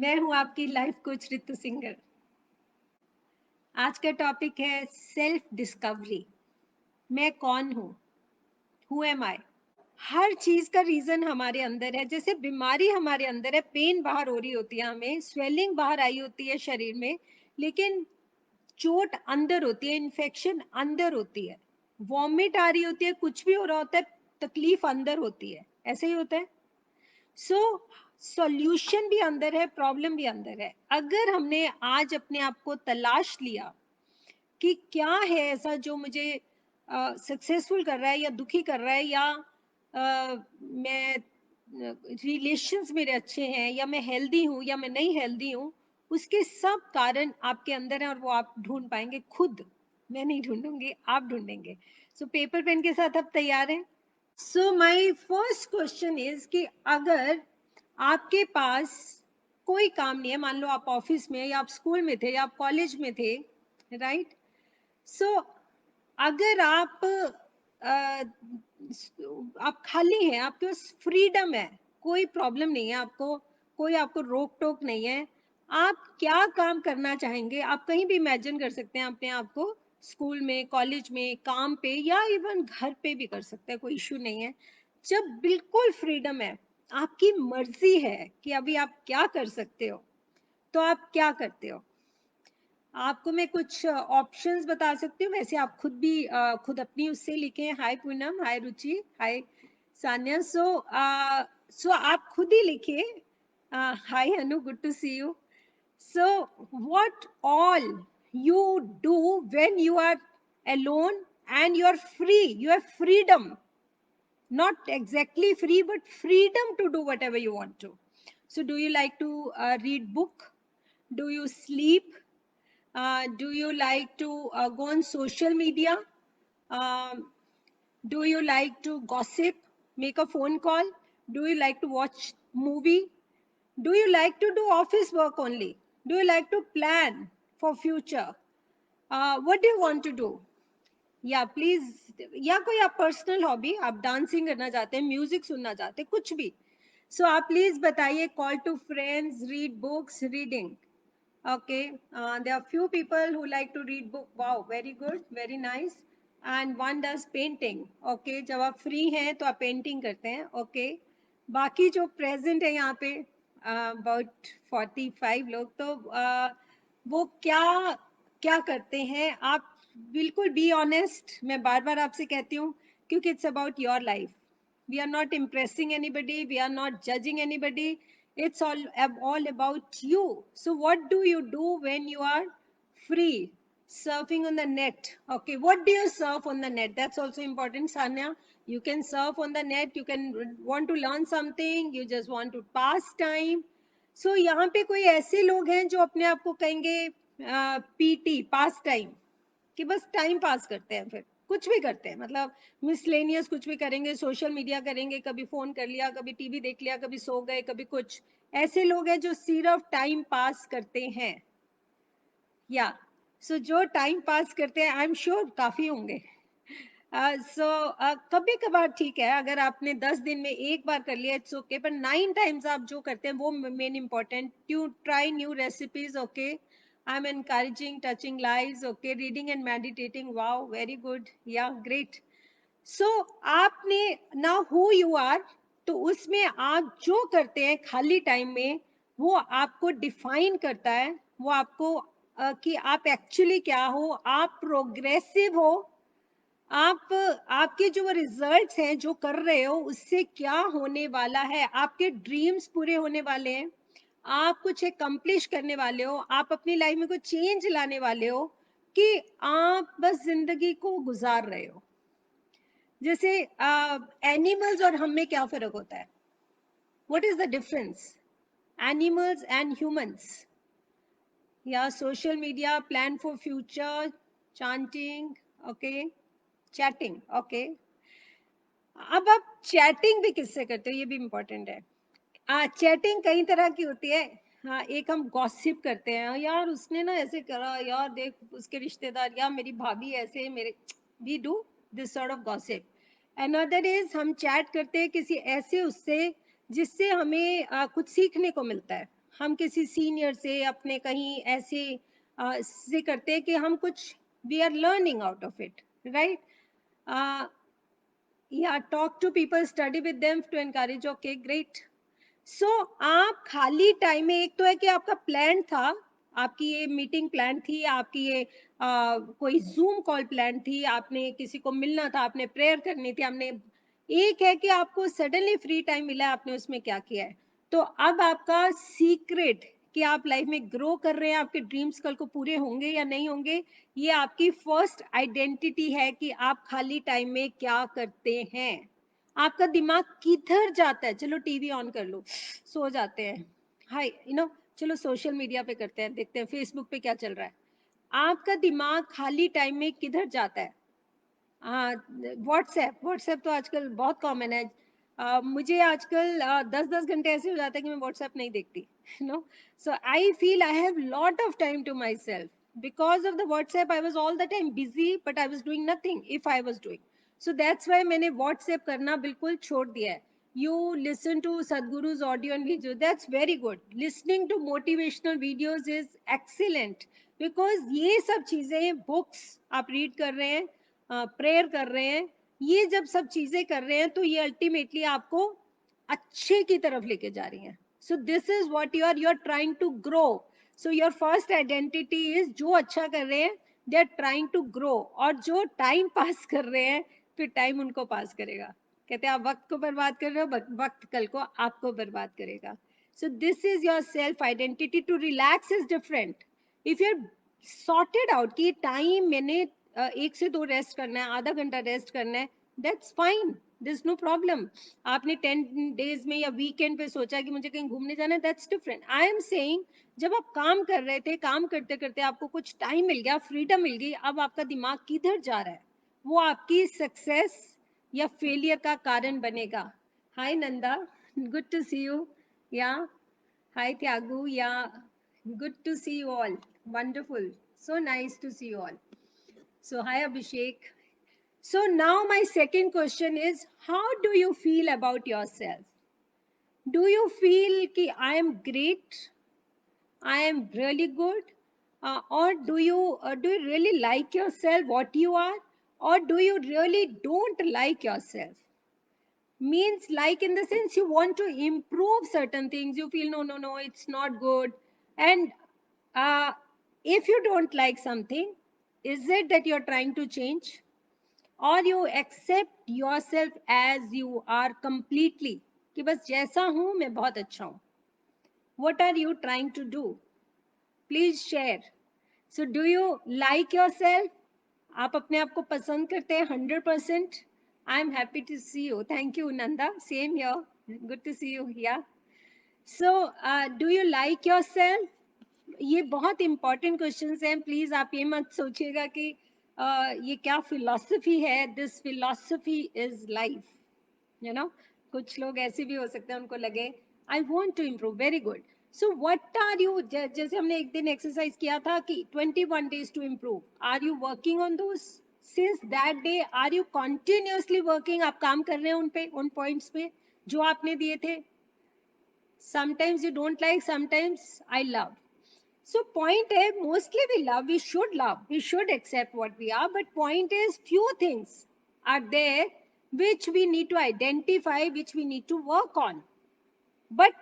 मैं हूं आपकी लाइफ कोच रितु सिंगर। आज का टॉपिक है सेल्फ डिस्कवरी। मैं कौन हूं? हु एम आई? हर चीज का रीजन हमारे अंदर है। जैसे बीमारी हमारे अंदर है, पेन बाहर हो रही होती है, हमें स्वेलिंग बाहर आई होती है शरीर में, लेकिन चोट अंदर होती है, इन्फेक्शन अंदर होती है, वॉमिट आ रही होती है, कुछ भी हो रहा होता है, तकलीफ अंदर होती है। ऐसे ही होता है। सो सॉल्यूशन भी अंदर है, प्रॉब्लम भी अंदर है। अगर हमने आज अपने आप को तलाश लिया कि क्या है ऐसा जो मुझे सक्सेसफुल कर रहा है या दुखी कर रहा है, या मैं रिलेशंस मेरे अच्छे हैं, या मैं हेल्दी हूँ या मैं नहीं हेल्दी हूँ, उसके सब कारण आपके अंदर हैं और वो आप ढूंढ पाएंगे खुद। मैं नहीं ढूंढूंगी, आप ढूंढेंगे। सो पेपर पेन के साथ आप तैयार हैं? So my first question is कि अगर आपके पास कोई काम नहीं है, मान लो आप ऑफिस में, या आप स्कूल में थे, या आप कॉलेज में थे, राइट? सो अगर आप खाली हैं, आपके पास फ्रीडम है, कोई प्रॉब्लम नहीं है आपको, कोई आपको रोक टोक नहीं है, आप क्या काम करना चाहेंगे? आप कहीं भी इमेजिन कर सकते हैं अपने आप को, स्कूल में, कॉलेज में, काम पे, या इवन घर पे भी कर सकते हैं, कोई इशू नहीं है। जब बिल्कुल फ्रीडम है, आपकी मर्जी है कि अभी आप क्या कर सकते हो, तो आप क्या करते हो? आपको मैं कुछ ऑप्शंस बता सकती हूँ, वैसे आप खुद भी खुद अपनी उससे लिखें। हाय पूनम, हाय रुचि, हाय सान्या। सो आप खुद ही लिखिए। Hi Anu, good to see you. So what all you do when you are alone and you are free, you have freedom, not exactly free but freedom to do whatever you want to. So do you like to read book? Do you sleep? Do you like to go on social media? Um, do you like to gossip, make a phone call? Do you like to watch movie? Do you like to do office work only? Do you like to plan for future? What do you want to do? या please, या कोई आप personal hobby, आप dancing करना चाहते हैं, music सुनना चाहते हैं, कुछ भी। सो आप प्लीज बताइए। Call to friends, read books, reading. Okay, there are few people who like to read book. Wow, very good, very nice. And one does painting. Okay, जब आप free हैं तो आप painting करते हैं. Okay, बाकी जो present है यहाँ पे about 45 लोग, तो वो क्या क्या करते हैं? आप बिल्कुल be honest. मैं बार बार आपसे कहती हूँ, क्योंकि it's about your life. We are not impressing anybody, we are not judging anybody. It's all about you. So what do you do when you are free? Surfing on the net. Okay, what do you surf on the net? That's also important, Sanya. You can surf on the net, you can want to learn something, you just want to pass time. So यहाँ पे कोई ऐसे लोग हैं जो अपने आप को कहेंगे पीटी, पास टाइम, कि बस टाइम पास करते हैं, फिर कुछ भी करते हैं, मतलब मिसलेनियस कुछ भी करेंगे, सोशल मीडिया करेंगे, कभी फोन कर लिया, कभी टीवी देख लिया, कभी सो गए, कभी कुछ। ऐसे लोग हैं जो सिर्फ टाइम पास करते हैं। या सो जो टाइम पास करते हैं, आई एम श्योर काफी होंगे। कभी कभार ठीक है, अगर आपने 10 दिन में एक बार कर लिया, इट्स ओके, पर 9 टाइम्स आप जो करते हैं वो main important. To try new recipes. Okay, I'm encouraging touching lives. Okay, reading and meditating. Wow, very good. Yeah, great. So आपने now who you are, तो उसमें आप जो करते हैं खाली टाइम में, वो आपको डिफाइन करता है। वो आपको कि आप एक्चुअली क्या हो, आप प्रोग्रेसिव हो, आप आपके जो रिजल्ट्स हैं जो कर रहे हो उससे क्या होने वाला है, आपके ड्रीम्स पूरे होने वाले हैं, आप कुछ एक्म्प्लिश करने वाले हो, आप अपनी लाइफ में कुछ चेंज लाने वाले हो, कि आप बस जिंदगी को गुजार रहे हो। जैसे एनिमल्स और हम में क्या फर्क होता है? What is the difference? Animals and humans. या social media, plan for future, chanting, okay, chatting, okay. अब आप चैटिंग भी किससे करते हो, ये भी इम्पोर्टेंट है। चैटिंग कई तरह की होती है। हाँ, एक हम गॉसिप करते हैं, यार उसने ना ऐसे करा, यार देख उसके रिश्तेदार, या मेरी भाभी ऐसे, मेरे, we do this sort of gossip. Another हम चैट करते हैं किसी ऐसे उससे जिससे हमें कुछ सीखने को मिलता है। हम किसी सीनियर से, अपने कहीं ऐसे से करते हैं कि हम कुछ, we are learning out of it, right? या talk to people, study with them to encourage, okay great. So आप खाली टाइम में, एक तो है कि आपका प्लान था, आपकी ये मीटिंग प्लान थी, आपकी ये कोई जूम कॉल प्लान थी, आपने किसी को मिलना था, आपने प्रेयर करनी थी, आपने, एक है कि आपको सडनली फ्री टाइम मिला है, आपने उसमें क्या किया है। तो अब आपका सीक्रेट कि आप लाइफ में ग्रो कर रहे हैं, आपके ड्रीम्स कल को पूरे होंगे या नहीं होंगे, ये आपकी फर्स्ट आइडेंटिटी है कि आप खाली टाइम में क्या करते हैं, आपका दिमाग किधर जाता है। चलो टीवी ऑन कर लो, सो जाते हैं, हाय चलो सोशल मीडिया पे करते हैं, देखते हैं फेसबुक पे क्या चल रहा है। आपका दिमाग खाली टाइम में किधर जाता है? हाँ, व्हाट्सएप, व्हाट्सएप तो आजकल बहुत कॉमन है। मुझे आजकल 10-10 घंटे ऐसे हो जाता है कि मैं व्हाट्सएप नहीं देखती, no. So I feel I have lot of time to my self, because of the WhatsApp I was all the time busy, but I was doing nothing if I was doing. So that's why मैंने WhatsApp करना बिल्कुल छोड़ दिया है। You listen to Sadhguru's audio and video. That's very good. Listening to motivational videos is excellent because ये सब चीजें, books आप read कर रहे हैं, प्रेयर कर रहे हैं, ये जब सब चीजें कर रहे हैं तो ये अल्टीमेटली आपको अच्छे की तरफ लेके जा रही हैं। So this is what you are trying to grow. So your first identity is, जो अच्छा कर रहे हैं they are trying to grow, और जो टाइम पास कर रहे हैं फिर टाइम उनको पास करेगा। कहते हैं आप वक्त को बर्बाद कर रहे हो, वक्त कल को आपको बर्बाद करेगा। So this is your self identity. To relax is different. If you are sorted out कि टाइम मैंने 1 से 2 रेस्ट करना है, आधा घंटा रेस्ट करना है, that's fine, this is no problem. आपने 10 डेज में या वीकेंड पे सोचा कि मुझे कहीं घूमने जाना है, that's different. I am saying जब आप काम कर रहे थे, काम करते करते आपको कुछ टाइम मिल गया, फ्रीडम मिल गई, अब आपका दिमाग किधर जा रहा है, वो आपकी सक्सेस या फेलियर का कारण बनेगा। Hi Nanda, good to see you. Yeah hi त्यागू, या good to see you all. Wonderful. So nice to see you all. So hi Abhishek. So now my second question is, how do you feel about yourself? Do you feel ki I am great, I am really good, or do you really like yourself what you are, or do you really don't like yourself? Means like in the sense you want to improve certain things, you feel no, it's not good. And uh, if you don't like something, is it that you're trying to change, or you accept yourself as you are completely, कि बस जैसा हूं मैं बहुत अच्छा हूं? What are you trying to do? Please share. So do you like yourself? आप अपने आप को पसंद करते हैं 100%? I am happy to see you, thank you Nanda, same here, good to see you. Yeah so do you like yourself? ये बहुत important questions हैं। प्लीज आप ये मत सोचिएगा कि ये क्या फिलॉसफी है, this philosophy is life, you know. कुछ लोग ऐसे भी हो सकते हैं, उनको लगे I want to improve, very good. So what are you, जैसे हमने एक दिन एक्सरसाइज किया था कि 21 days to improve, are you working on those? Since that day are you continuously working? आप काम कर रहे हैं उन पे, उन पॉइंट्स पे जो आपने दिए थे? Sometimes you don't like, sometimes I love. So point is, mostly we love, we should accept what we are, but point is few things are there which we need to identify, which we need to work on. But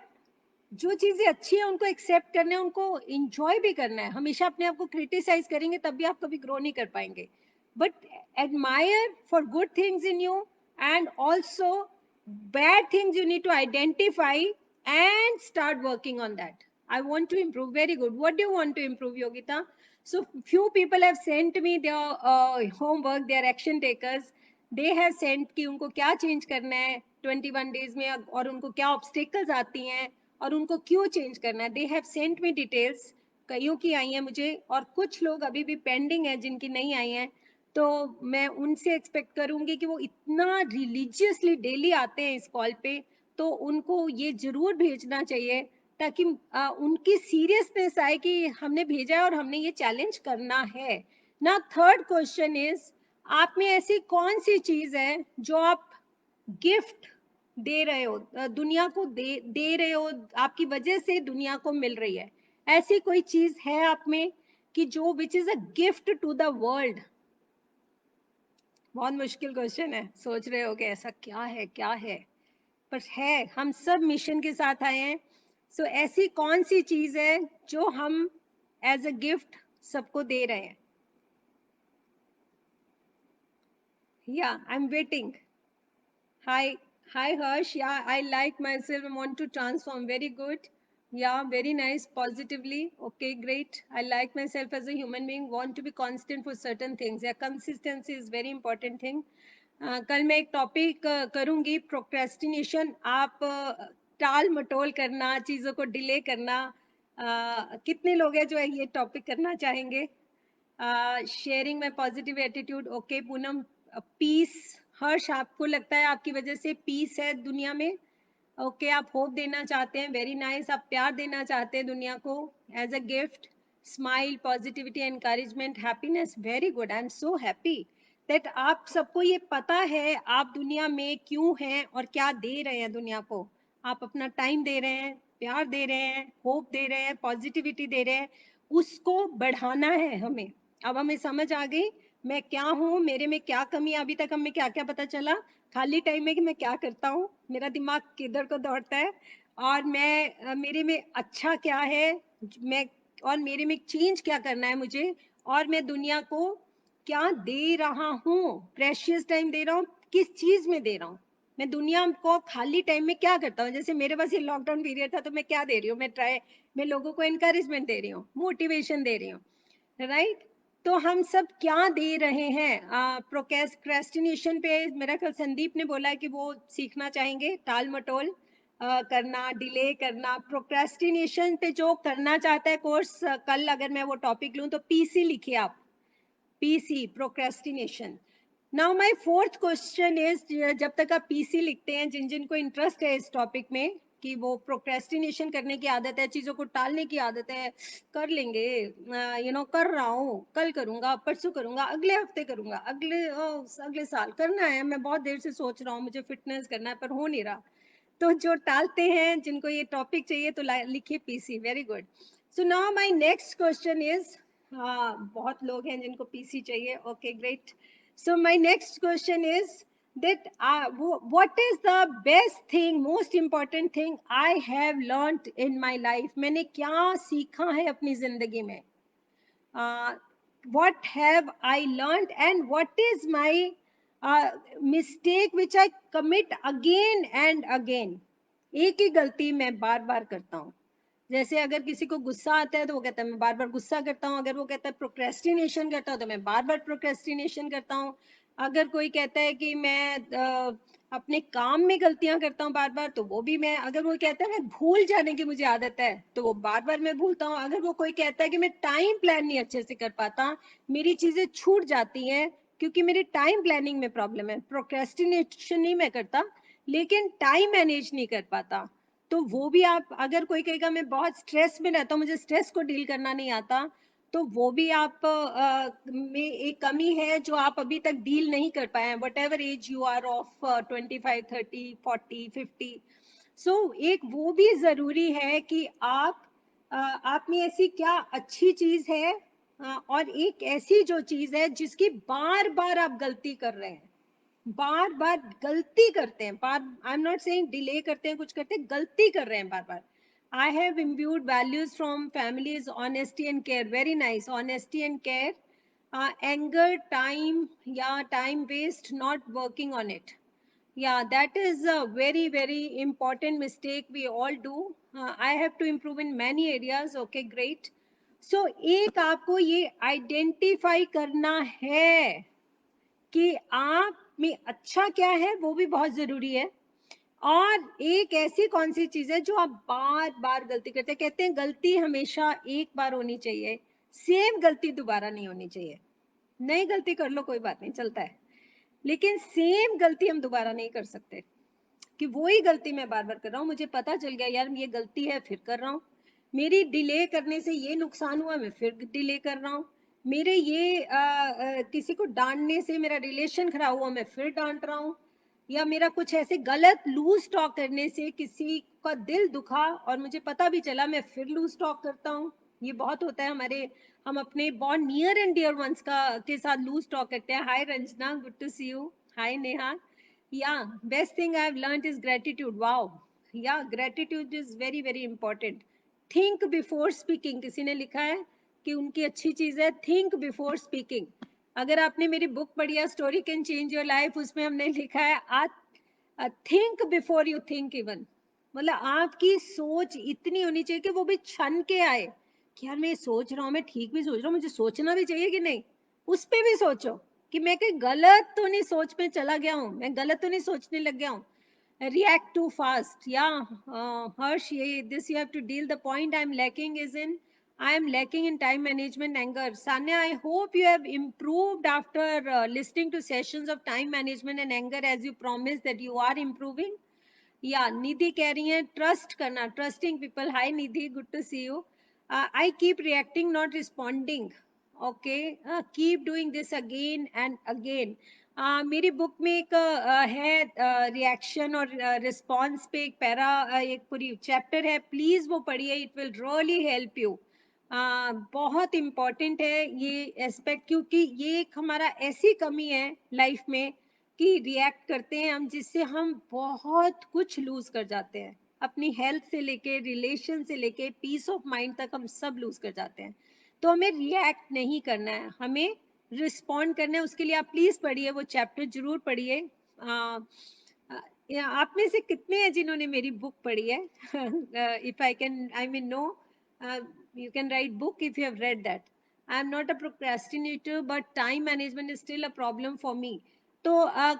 जो चीजें अच्छी है उनको accept करना है, उनको enjoy भी करना है। हमेशा अपने आप को क्रिटिसाइज करेंगे तब भी आप कभी ग्रो नहीं कर पाएंगे। But admire for good things in you, and also bad things you need to identify and start working on that. I want to improve, very good. What do you want to improve, Yogita? So few people have sent me their homework, their action takers. They have sent कि उनको क्या change करना है 21 days में, और उनको क्या obstacles आती हैं और उनको क्यों चेंज करना है। They have sent me details, कईयों की आई हैं मुझे, और कुछ लोग अभी भी पेंडिंग है जिनकी नहीं आई हैं। तो मैं उनसे एक्सपेक्ट करूंगी कि वो इतना रिलीजियसली डेली आते हैं इस कॉल पे, तो उनको ये जरूर भेजना चाहिए ताकि उनकी सीरियसनेस आए कि हमने भेजा है और हमने ये चैलेंज करना है ना। थर्ड क्वेश्चन इज, आप में ऐसी कौन सी चीज है जो आप गिफ्ट दे रहे हो, दुनिया को दे रहे हो, आपकी वजह से दुनिया को मिल रही है। ऐसी कोई चीज है आप में कि जो which is a gift to the world? बहुत मुश्किल क्वेश्चन है, सोच रहे हो कि ऐसा क्या है क्या है, पर है, हम सब मिशन के साथ आए हैं। सो ऐसी कौन सी चीज है जो हम एज अ गिफ्ट सबको दे रहे हैं? या I am waiting. Hi, hi Harsh. Yeah, I like myself and want to transform. Very good. Yeah, very nice. Positively. Okay, great. I like myself as a human being. Want to be constant for certain things. Yeah, consistency is very important thing. कल मैं एक topic करूंगी, procrastination. आप टाल मटोल करना, चीजों को डिले करना, कितने लोग हैं जो ये टॉपिक करना चाहेंगे? Sharing my positive attitude. Okay Poonam. Peace. Harsh, आपको लगता है आपकी वजह से पीस है दुनिया में? ओके, आप होप देना चाहते हैं, वेरी नाइस। आप प्यार देना चाहते हैं दुनिया को as a gift, smile, positivity, encouragement, happiness, very good. I am so happy that आप सबको ये पता है आप दुनिया में क्यों हैं और क्या दे रहे हैं दुनिया को। आप अपना टाइम दे रहे हैं, प्यार दे रहे हैं, होप दे रहे हैं, पॉजिटिविटी दे रहे हैं, उसको बढ़ाना है हमें। अब हमें समझ आ गई मैं क्या हूँ, मेरे में क्या कमी है, अभी तक हमें क्या क्या पता चला खाली टाइम में कि मैं क्या करता हूँ, मेरा दिमाग किधर को दौड़ता है, और मैं मेरे में अच्छा क्या है, मैं, और मेरे में चेंज क्या करना है मुझे, और मैं दुनिया को क्या दे रहा हूँ, प्रेशियस टाइम दे रहा हूँ, किस चीज में दे रहा हूँ, मैं दुनिया को खाली टाइम में क्या करता हूँ। जैसे मेरे पास ये लॉकडाउन पीरियड था तो मैं क्या दे रही हूँ, मैं लोगों को एनकरेजमेंट दे रही हूँ, मोटिवेशन दे रही हूँ, राइट? तो हम सब क्या दे रहे हैं? प्रोक्रेस्टिनेशन पे मेरा कल संदीप ने बोला है कि वो सीखना चाहेंगे, टाल मटोल करना, डिले करना। प्रोक्रेस्टिनेशन पे जो करना चाहता है कोर्स, कल अगर मैं वो टॉपिक लूं तो पीसी लिखिए आप, PC, procrastination. Now my fourth question is, जब तक आप पीसी लिखते हैं, जिन जिन को इंटरेस्ट है इस टॉपिक में कि वो प्रोक्रेस्टिनेशन करने की आदत है, चीजों को टालने की आदत है, कर लेंगे, कर रहा हूँ, कल करूंगा, परसों करूंगा, अगले हफ्ते करूंगा, अगले साल करना है, मैं बहुत देर से सोच रहा हूँ मुझे फिटनेस करना है पर हो नहीं रहा। तो जो टालते हैं, जिनको ये टॉपिक चाहिए तो लिखिए PC, very good. So now my next question is, हाँ बहुत लोग हैं जिनको पीसी चाहिए, okay great. So my next question is that what is the best thing, most important thing I have learned in my life? मैंने क्या सीखा है अपनी जिंदगी में? What have I learned and what is my mistake which I commit again and again? एक ही गलती मैं बार बार करता हूँ। जैसे अगर किसी को गुस्सा आता है तो वो कहता है मैं बार बार गुस्सा करता हूँ, अगर वो कहता है प्रोक्रेस्टिनेशन करता हूँ तो मैं बार बार प्रोक्रेस्टिनेशन करता हूँ, अगर कोई कहता है कि मैं अपने काम में गलतियां करता हूँ बार बार तो वो भी मैं, अगर वो कहता है मैं भूल जाने की मुझे आदत है तो वो बार बार मैं भूलता हूँ, अगर वो कोई कहता है कि मैं टाइम प्लान नहीं अच्छे से कर पाता, मेरी चीजें छूट जाती हैं क्योंकि मेरी टाइम प्लानिंग में प्रॉब्लम है, प्रोक्रेस्टिनेशन नहीं मैं करता लेकिन टाइम मैनेज नहीं कर पाता, तो वो भी आप, अगर कोई कहेगा मैं बहुत स्ट्रेस में रहता हूँ मुझे स्ट्रेस को डील करना नहीं आता, तो वो भी आप में एक कमी है जो आप अभी तक डील नहीं कर पाए हैं, whatever as you are of 25, 30, 40, 50। सो एक वो भी जरूरी है कि आप में ऐसी क्या अच्छी चीज है, और एक ऐसी जो चीज है जिसकी बार बार आप गलती कर रहे हैं, बार बार गलती करते हैं, बार, I am not saying delay करते हैं, कुछ करते हैं, गलती कर रहे हैं बार बार। I have imbued values from families, honesty and care, very nice, honesty and care, anger, time, या time waste, not working on it, yeah, that is a very very important mistake we all do. I have to improve in many areas, okay great. So एक आपको ये identify करना है कि आप में अच्छा क्या है, वो भी बहुत जरूरी है, और एक ऐसी कौन सी चीज है जो आप बार बार गलती करते हैं, कहते हैं गलती हमेशा एक बार होनी चाहिए, सेम गलती दोबारा नहीं होनी चाहिए, नई गलती कर लो कोई बात नहीं चलता है, लेकिन सेम गलती हम दोबारा नहीं कर सकते, कि वही गलती मैं बार बार कर रहा हूँ, मुझे पता चल गया यार ये गलती है फिर कर रहा हूँ, मेरी डिले करने से ये नुकसान हुआ मैं फिर डिले कर रहा हूँ, किसी को डांटने से मेरा रिलेशन खराब हुआ मैं फिर डांट रहा हूँ, या मेरा कुछ ऐसे गलत लूज टॉक करने से किसी का दिल दुखा और मुझे पता भी चला, मैं फिर लूज टॉक करता हूँ। ये बहुत होता है हमारे, हम अपने बहुत नियर एंड डियर वंस का के साथ लूज टॉक करते हैं. Hi Ranjana, good to see you. Hi Neha. Yeah best thing I have learned is gratitude. Wow. Yeah gratitude is very very important. Think before speaking, किसी ने लिखा है कि उनकी अच्छी चीज है थिंक बिफोर स्पीकिंग. अगर आपने मेरी बुक पढ़ी है story can change your life, उसमें हमने लिखा है think before you think even. मतलब आपकी सोच इतनी होनी चाहिए कि वो भी छन के आए कि यार मैं सोच रहा हूँ, मैं ठीक भी सोच रहा हूँ, मुझे सोचना भी चाहिए कि नहीं. उस पे भी सोचो कि मैं कहीं गलत तो नहीं सोच में चला गया हूँ, मैं गलत तो नहीं सोचने लग गया हूँ. React too fast. Yeah, Harsh, this you have to deal. The point I'm lacking is in, I am lacking in time management anger. Sanya, I hope you have improved after listening to sessions of time management and anger as you promised that you are improving. या निधि कह रही है trust करना, trusting people. Hi Nidhi, good to see you. I keep reacting not responding. Okay, keep doing this again and again. मेरी book में एक है reaction और रिस्पॉन्स पे एक पैरा, एक पूरी चैप्टर है, प्लीज वो पढ़िए, it will really help you. बहुत इम्पॉर्टेंट है ये एस्पेक्ट, क्योंकि ये एक हमारा ऐसी कमी है लाइफ में कि रिएक्ट करते हैं हम, जिससे हम बहुत कुछ लूज कर जाते हैं. अपनी हेल्थ से लेके, रिलेशन से लेके, पीस ऑफ माइंड तक हम सब लूज कर जाते हैं. तो हमें रिएक्ट नहीं करना है, हमें रिस्पॉन्ड करना है. उसके लिए आप प्लीज पढ़िए, वो चैप्टर जरूर पढ़िए. आप में से कितने हैं जिन्होंने मेरी बुक पढ़ी है? If I can, I mean no, you can write book if you have read that. I am not a procrastinator, but time management is still a problem for me. So,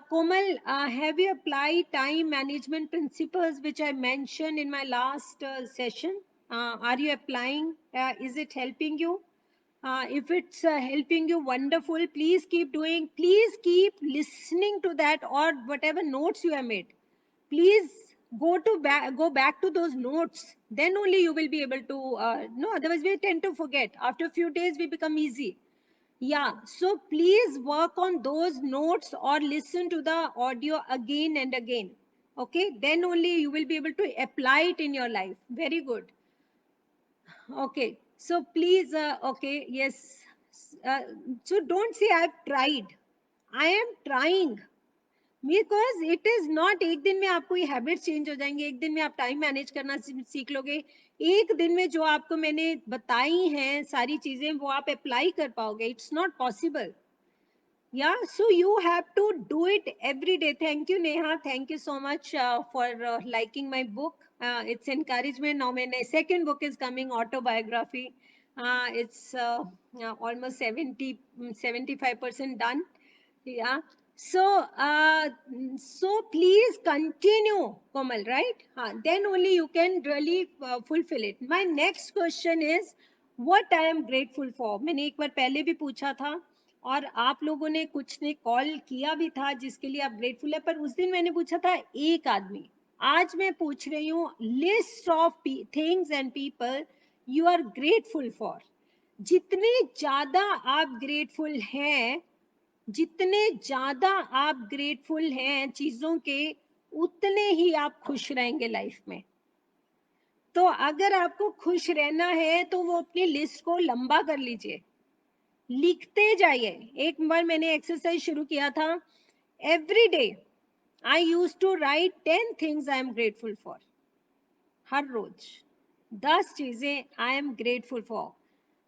Komal, have you applied time management principles which I mentioned in my last session? Are you applying? Is it helping you? If it's helping you, wonderful. Please keep doing. Please keep listening to that or whatever notes you have made. Please go back to those notes. Then only you will be able to. No, otherwise we tend to forget. After a few days, we become easy. Yeah. So please work on those notes or listen to the audio again and again. Okay. Then only you will be able to apply it in your life. Very good. Okay, so please, okay, yes. Uh, so don't say I've tried. I am trying. Because it is not एक दिन में आपको ये habit change हो जाएंगे, एक दिन में आप टाइम मैनेज करना सीख लोगे, एक दिन में जो आपको मैंने बताई हैं सारी चीजें वो आप अप्लाई कर पाओगे. It's not possible. Yeah, so you have to do it every day. Thank you, Neha. Thank you so much for liking my book. It's encouragement. Now my second book is coming, autobiography. It's almost 75% done. Yeah. So, so please continue, Komal, right? Then only you can really fulfill it. My next question is, what I am grateful for. मैंने एक बार पहले भी पूछा था और आप लोगों ने कुछ ने कॉल किया भी था जिसके लिए आप ग्रेटफुल है, पर उस दिन मैंने पूछा था एक आदमी. आज मैं पूछ रही हूँ list of things and people you are grateful for. जितने ज्यादा आप ग्रेटफुल हैं, जितने ज्यादा आप ग्रेटफुल हैं चीजों के, उतने ही आप खुश रहेंगे लाइफ में. तो अगर आपको खुश रहना है तो वो अपनी लिस्ट को लंबा कर लीजिए, लिखते जाइए. एक बार मैंने एक्सरसाइज शुरू किया था, every day I use to write 10 things I am grateful for. हर रोज 10 चीजें आई एम ग्रेटफुल फॉर.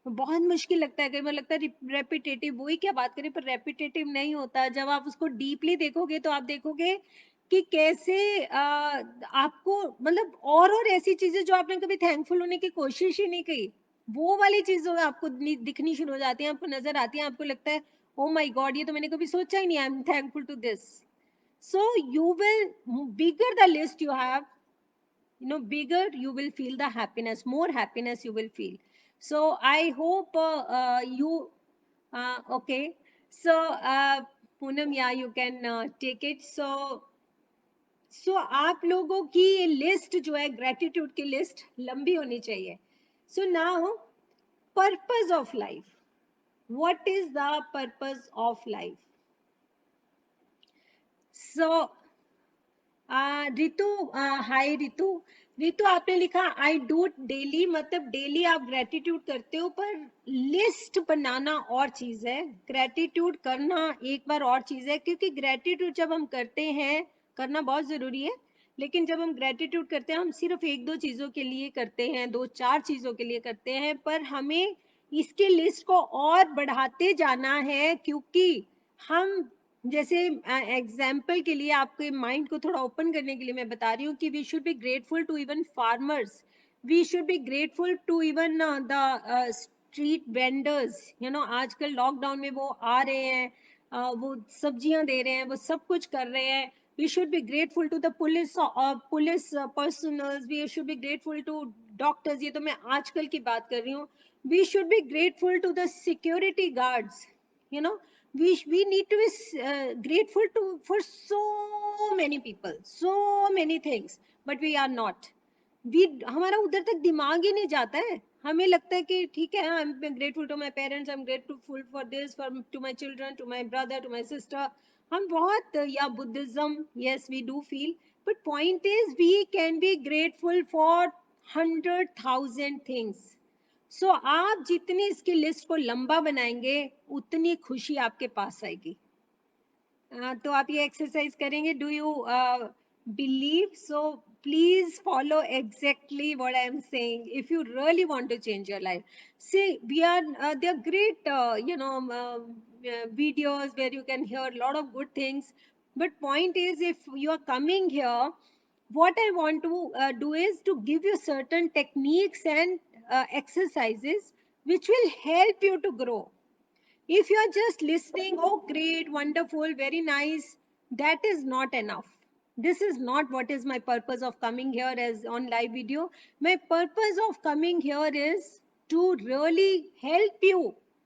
बहुत मुश्किल लगता है, कई बार लगता है रेपिटेटिव, वही क्या बात करें, पर रेपिटेटिव नहीं होता. जब आप उसको डीपली देखोगे तो आप देखोगे कि कैसे आपको मतलब और ऐसी चीजें जो आपने कभी थैंकफुल होने की कोशिश ही नहीं की, वो वाली चीजें आपको दिखनी शुरू हो जाती हैं, आपको नजर आती हैं, आपको लगता है ओ माय गॉड, ये तो मैंने कभी सोचा ही नहीं, I am thankful to this. So you will, bigger the list you have, bigger you will feel the happiness, more happiness you will feel. So I hope you okay. So Poonam, yeah, you can take it. So आप लोगों की ये list जो है gratitude की list लंबी होनी चाहिए. So now, purpose of life. What is the purpose of life? So Ritu, hi Ritu. Ritu, आपने लिखा आई डू डेली, मतलब डेली आप ग्रेटिट्यूड करते हो, पर लिस्ट बनाना और चीज है, ग्रेटिट्यूड करना एक बार और चीज है, क्योंकि ग्रेटिट्यूड जब हम करते हैं, करना बहुत जरूरी है, लेकिन जब हम ग्रेटिट्यूड करते हैं हम सिर्फ एक दो चीजों के लिए करते हैं, दो चार चीजों के लिए करते हैं, पर हमें इसकी लिस्ट को और बढ़ाते जाना है, क्योंकि हम जैसे एग्जाम्पल के लिए आपके माइंड को थोड़ा ओपन करने के लिए मैं बता रही हूँ कि we should be grateful to even farmers, we should be grateful to even the street vendors, आजकल लॉकडाउन में वो आ रहे हैं, वो सब्जियां दे रहे हैं, वो सब कुछ कर रहे हैं। We should be grateful to the police personnels, we should be grateful to doctors, ये तो मैं आजकल की बात कर रही हूँ। We should be grateful to the security guards, you know we need to be grateful to for so many people, so many things, but we are not, we हमारा उधर तक दिमाग ही नहीं जाता है। हमें लगता है कि ठीक है, I am grateful to my parents, I am grateful for this, for to my children, to my brother, to my sister, हम बहुत, या Buddhism, yes we do feel, but point is we can be grateful for 100,000 things. So आप जितनी इसकी list को लंबा बनाएंगे उतनी खुशी आपके पास आएगी। तो आप ये एक्सरसाइज करेंगे, do you believe? So please follow exactly what I am saying if you really want to change your life. See we are there great videos where you can hear a lot of good things, but point is if you are coming here, what I want to do is to give you certain techniques and exercises which will help you to grow. If you are just listening, oh, great, wonderful, very nice, that is not enough. This is not what is my purpose of coming here as on live video. My purpose of coming here is to really help you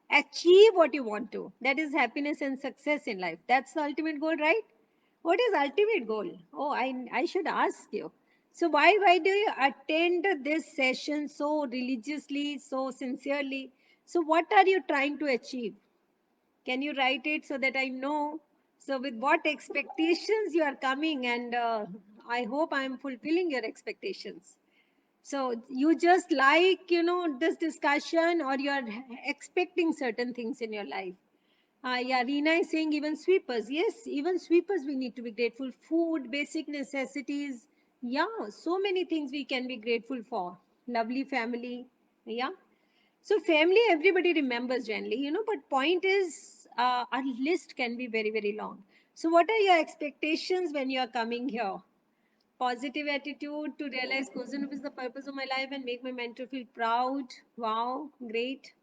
achieve what you want to. That is happiness and success in life. That's the ultimate goal, right? What is ultimate goal? Oh, I should ask you. So why do you attend this session so religiously, so sincerely? So what are you trying to achieve? Can you write it so that I know? So with what expectations you are coming, and I hope I am fulfilling your expectations. So you just like, this discussion, or you are expecting certain things in your life. Yeah, Reena is saying even sweepers. Yes, even sweepers we need to be grateful. Food, basic necessities. Yeah, so many things we can be grateful for. Lovely family. Yeah. So family, everybody remembers generally, but point is, our list can be very, very long. So what are your expectations when you are coming here? Positive attitude to realize Kozunup is the purpose of my life and make my mentor feel proud. Wow, great.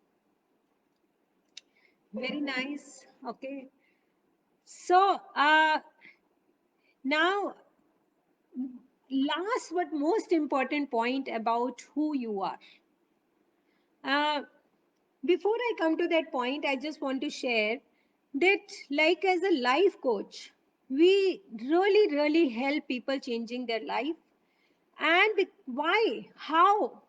Very nice. Okay. So now, last but most important point about who you are. Uh, Before I come to that point, I just want to share that, like as a life coach, we really, really help people changing their life. And why? How?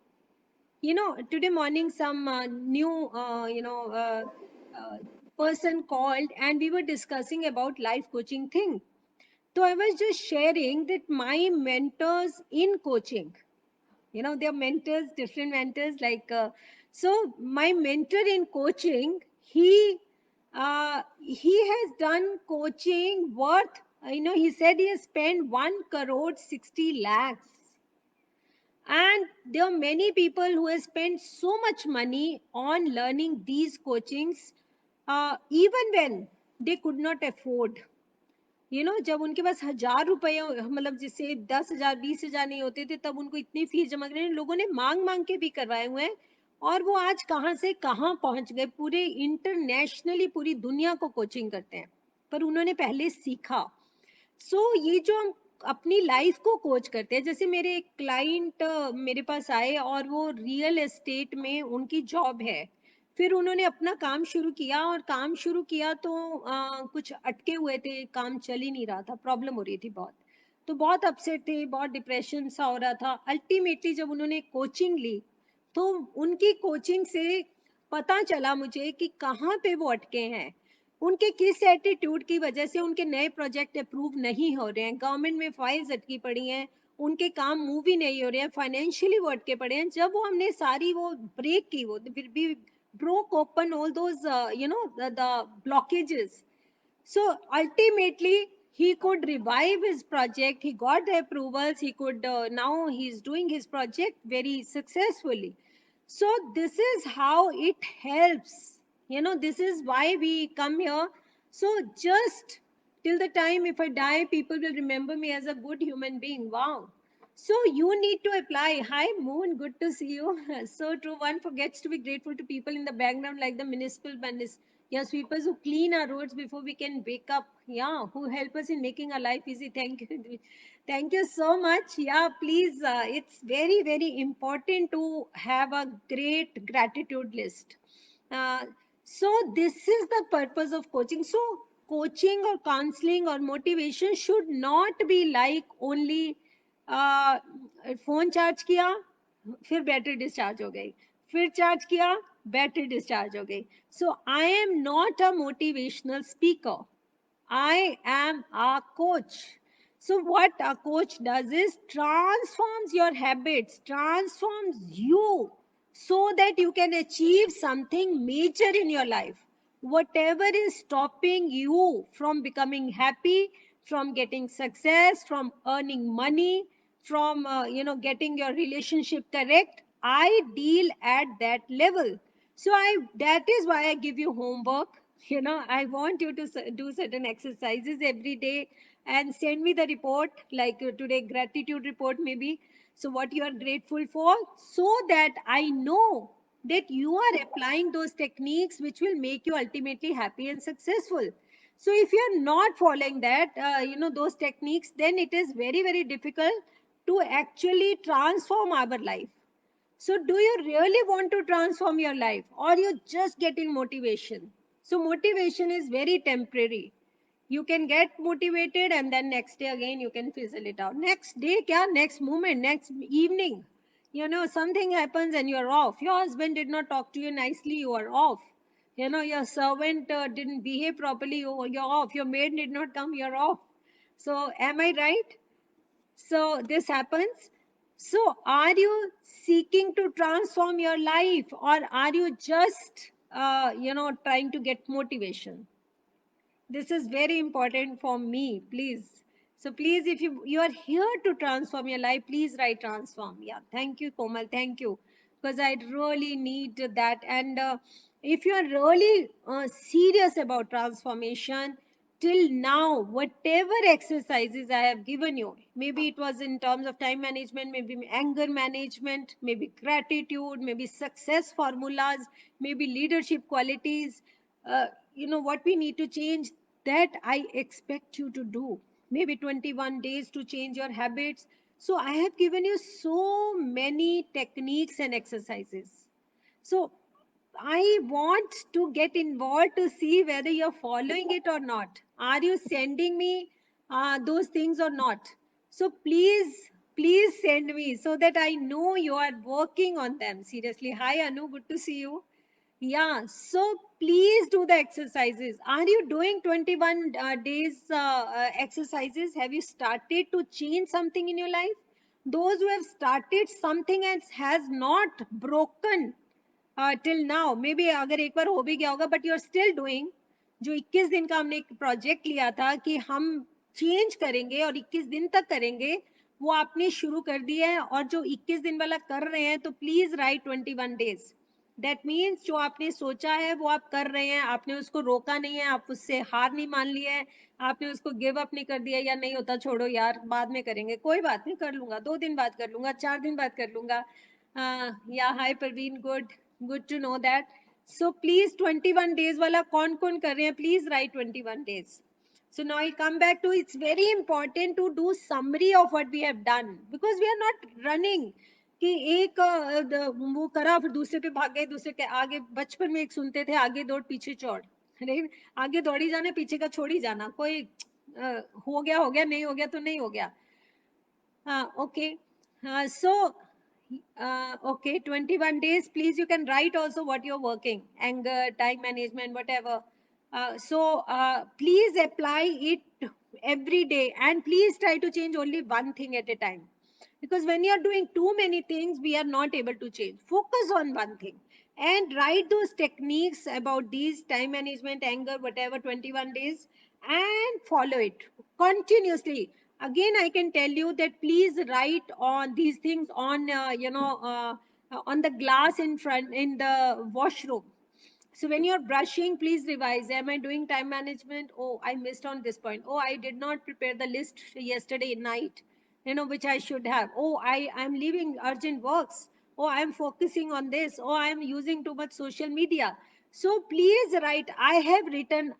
Today morning, some new, uh, person called, and we were discussing about life coaching thing. So I was just sharing that my mentors in coaching, they are mentors, different mentors, like so my mentor in coaching, he has done coaching worth, he said he has spent 1 crore 60 lakhs, and there are many people who have spent so much money on learning these coachings, even when they could not afford, जब उनके पास 1,000 रुपए, मतलब जिससे 10,000 20,000 नहीं होते थे, तब उनको इतनी फीस जमा करने लोगों ने मांग मांग के भी करवाए हुए हैं, और वो आज कहाँ से कहाँ पहुंच गए, पूरे इंटरनेशनली पूरी दुनिया को कोचिंग करते हैं, पर उन्होंने पहले सीखा। ये जो हम अपनी लाइफ को कोच करते हैं, जैसे मेरे एक क्लाइंट मेरे पास आए और वो रियल एस्टेट में उनकी जॉब है, फिर उन्होंने अपना काम शुरू किया, और काम शुरू किया तो कुछ अटके हुए थे, काम चल ही नहीं रहा था, प्रॉब्लम हो रही थी बहुत, तो बहुत अपसेट थे, बहुत डिप्रेशन सा हो रहा था। अल्टीमेटली जब उन्होंने कोचिंग ली, तो उनकी कोचिंग से पता चला मुझे कि कहाँ पे वो अटके हैं। उनके किस एटीट्यूड की वजह से उनके नए प्रोजेक्ट अप्रूव नहीं हो रहे हैं, गवर्नमेंट में फाइल्स अटकी पड़ी हैं, उनके काम मूव ही नहीं हो रहे हैं, फाइनेंशियली वो अटके पड़े हैं। जब वो हमने सारी वो ब्रेक की, वो फिर भी broke open all those the blockages. So ultimately he could revive his project, he got the approvals, he could now he's doing his project very successfully. So this is how it helps. This is why we come here. So just till the time if I die, people will remember me as a good human being. Wow. So you need to apply. Hi, Moon. Good to see you. So true. One forgets to be grateful to people in the background, like the municipal bandits. Yeah, sweepers who clean our roads before we can wake up. Yeah, who help us in making our life easy. Thank you. Thank you so much. Yeah, please. It's very, very important to have a great gratitude list. Uh, so, this is the purpose of coaching. So, coaching or counseling or motivation should not be like only phone charge किया, फिर battery discharge हो गई, फिर charge किया, battery discharge हो गई. So I am not a motivational speaker. I am a coach. So what a coach does is transforms your habits, transforms you so that you can achieve something major in your life. Whatever is stopping you from becoming happy, from getting success, from earning money, from getting your relationship correct, I deal at that level. So that is why I give you homework. I want you to do certain exercises every day and send me the report, like today gratitude report maybe. So what you are grateful for, so that I know that you are applying those techniques which will make you ultimately happy and successful. So if you are not following that, those techniques, then it is very, very difficult to actually transform our life. So do you really want to transform your life, or you just getting motivation? So motivation is very temporary. You can get motivated and then next day again you can fizzle it out. Next day, kya? Next moment, next evening, something happens and you're off. Your husband did not talk to you nicely, you are off. Your servant didn't behave properly, you're off. Your maid did not come, you're off. So am I right? So this happens. So are you seeking to transform your life, or are you just, trying to get motivation? This is very important for me, please. So please, if you are here to transform your life, please write transform. Yeah, thank you, Komal. Thank you, because I really need that. And if you are really serious about transformation, till now, whatever exercises I have given you, maybe it was in terms of time management, maybe anger management, maybe gratitude, maybe success formulas, maybe leadership qualities, what we need to change, that I expect you to do. Maybe 21 days to change your habits. So I have given you so many techniques and exercises. So I want to get involved to see whether you're following it or not. Are you sending me those things or not? So please send me so that I know you are working on them. Seriously. Hi, Anu. Good to see you. Yeah, so please do the exercises. Are you doing 21 days exercises? Have you started to change something in your life? Those who have started something and has not broken till now, maybe अगर एक बार हो भी गया होगा, but you are still doing. जो 21 दिन का हमने एक प्रोजेक्ट लिया था कि हम चेंज करेंगे और 21 दिन तक करेंगे, वो आपने शुरू कर दिया है. और जो 21 दिन वाला कर रहे हैं, तो please write 21 days. That means जो आपने सोचा है वो आप कर रहे हैं, आपने उसको रोका नहीं है, आप उससे हार नहीं मान लिया है, आपने उसको गिव अप नहीं कर दिया, या नहीं होता छोड़ो यार बाद में करेंगे, कोई बात नहीं, कर लूंगा, 2 दिन बाद कर लूंगा, 4 दिन बाद कर लूंगा. Yeah hi Praveen, good to know that. So please 21 days वाला कौन कौन कर रहे हैं, please write 21 days. So now I'll come back to, it's very important to do summary of what we have done, because we are not running कि एक वो करा फिर दूसरे पे भाग गए, दूसरे के आगे. बचपन में एक सुनते थे, आगे दौड़ पीछे चौड़. नहीं, आगे दौड़ी जाना, पीछे का छोड़ ही जाना. कोई हो गया, नहीं हो गया तो नहीं हो गया. Okay. So, okay, 21 days. Please, you can write also what you're working. Anger, time management, whatever. Please apply it every day, and please try to change only one thing at a time, because when you are doing too many things, we are not able to change. Focus on one thing and write those techniques about these time management, anger, whatever, 21 days, and follow it continuously. Again, I can tell you that please write on these things on on the glass in front in the washroom. So when you're brushing, please revise. Am I doing time management? Oh, I missed on this point. Oh, I did not prepare the list yesterday night, which I should have. Oh, I'm leaving urgent works. Oh, I'm focusing on this. Oh, I'm using too much social media. So please write. I have written,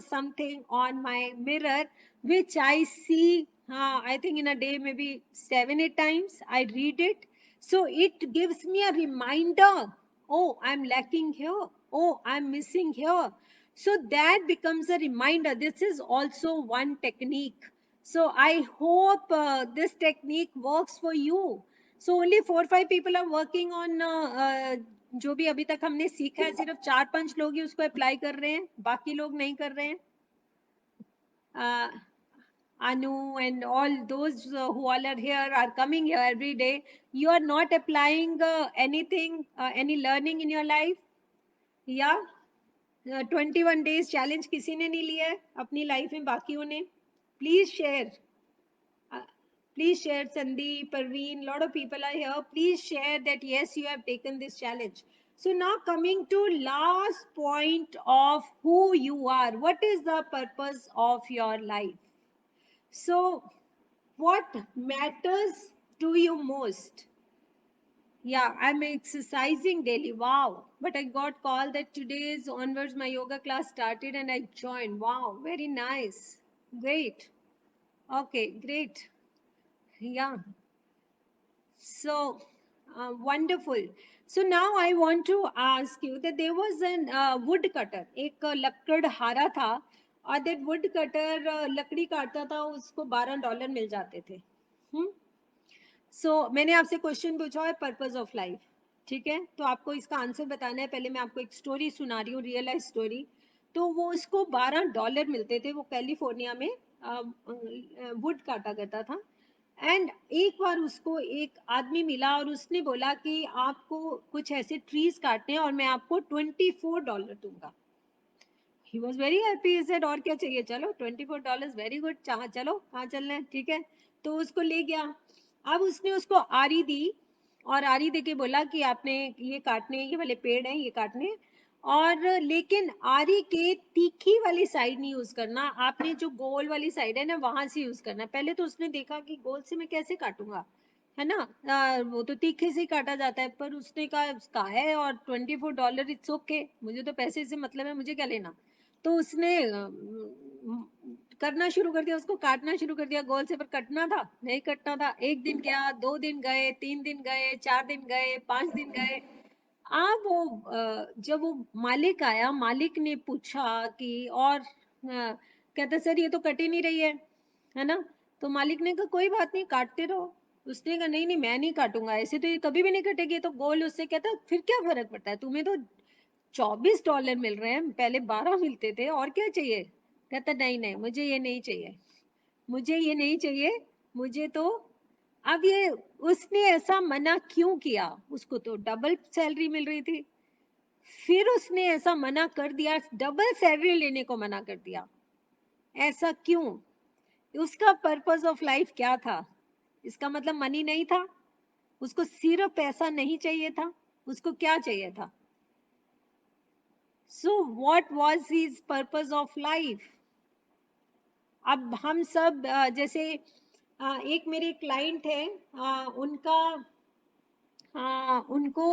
something on my mirror, which I see, I think in a day, maybe 7, 8 times. I read it. So it gives me a reminder. Oh, I'm lacking here. Oh, I'm missing here. So that becomes a reminder. This is also one technique. So I hope this technique works for you. So only 4 5 people are working on जो भी अभी तक हमने सीखा है, सिर्फ 4 5 लोग ही उसको अप्लाई कर रहे हैं, बाकी लोग नहीं कर रहे हैं. uh, Anu and all those who all are here are coming here every day. You are not applying anything, any learning in your life. Yeah. 21 days challenge किसी ने नहीं लिया है अपनी लाइफ में बाकियों ने. Please share. Uh, please share. Sandeep, Parveen, lot of people are here. Please share that yes, you have taken this challenge. So now coming to last point of who you are. What is the purpose of your life? So what matters to you most? Yeah, I'm exercising daily. Wow. But I got call that today's onwards my yoga class started and I joined. Wow, very nice. Great. Okay, great. Yeah. So wonderful. So now I want to ask you that there was an woodcutter. एक लकड़हारा था और that woodcutter लकड़ी काटता था, उसको $12 मिल जाते थे. सो मैंने आपसे क्वेश्चन पूछा है पर्पस ऑफ लाइफ. ठीक है, तो आपको इसका आंसर बताना है. पहले मैं आपको एक स्टोरी सुना रही हूँ, रियल लाइफ स्टोरी. तो वो उसको $12 मिलते थे. वो कैलिफोर्निया में वुड काटा करता था. एंड एक बार उसको एक आदमी मिला और उसने बोला कि आपको कुछ ऐसे ट्रीज काटने हैं और मैं आपको $24 दूंगा. He was very happy. Said और क्या चाहिए, चलो $24, वेरी गुड. चलो कहाँ चलना है, ठीक है. तो उसको ले गया. अब उसने उसको आरी दी और आरी दे के बोला कि आपने ये काटने, ये वाले पेड़ हैं ये काटने, और लेकिन आरी के तीखी वाली साइड नहीं यूज करना, आपने जो गोल वाली साइड है ना वहां से यूज करना. पहले तो उसने देखा कि गोल से मैं कैसे काटूंगा, है ना. वो तो तीखे से ही काटा जाता है. पर उसने कहा है और $24, इट्स ओके, मुझे तो पैसे से मतलब है, मुझे क्या लेना. तो उसने करना शुरू कर दिया, उसको काटना शुरू कर दिया गोल से. पर कटना था नहीं, कटना था. 1 दिन गया, 2 दिन गए, 3 दिन गए, 4 दिन गए, 5 दिन गए. अब वो जब वो मालिक आया, मालिक ने पूछा कि और कहता सर ये तो कट ही नहीं रही है ना. तो मालिक ने कहा कोई बात नहीं, काटते रहो. उसने कहा नहीं नहीं, मैं नहीं काटूंगा, ऐसे तो ये कभी भी नहीं कटेगी. तो गोल उससे कहता फिर क्या फर्क पड़ता है, तुम्हें तो $24 मिल रहे हैं, पहले 12 मिलते थे, और क्या चाहिए. कहता नहीं नहीं, मुझे ये नहीं चाहिए, मुझे ये नहीं चाहिए, मुझे तो. अब ये उसने ऐसा मना क्यों किया, उसको तो डबल सैलरी मिल रही थी. फिर उसने ऐसा मना कर दिया, डबल सैलरी लेने को मना कर दिया. ऐसा क्यों? उसका पर्पस ऑफ लाइफ क्या था? इसका मतलब मनी नहीं था, उसको सिर्फ पैसा नहीं चाहिए था, उसको क्या चाहिए था? So what was his purpose of life? अब हम सब जैसे एक मेरे क्लाइंट है, उनका उनको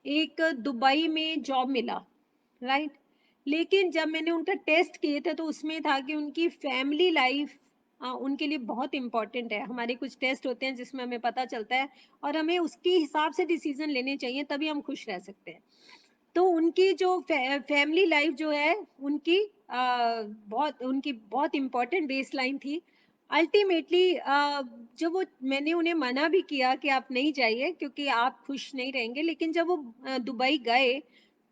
एक दुबई में जॉब मिला, राइट. लेकिन जब मैंने उनका टेस्ट किए थे तो उसमें था कि उनकी फैमिली लाइफ उनके लिए बहुत इंपॉर्टेंट है. हमारे कुछ टेस्ट होते हैं जिसमें हमें पता चलता है, और हमें उसके हिसाब से डिसीजन लेने चाहिए, तभी हम खुश रह सकते हैं. तो उनकी जो फैमिली लाइफ जो है उनकी बहुत इंपॉर्टेंट बेस लाइन थी. अल्टीमेटली जब वो, मैंने उन्हें मना भी किया कि आप नहीं जाइए क्योंकि आप खुश नहीं रहेंगे, लेकिन जब वो दुबई गए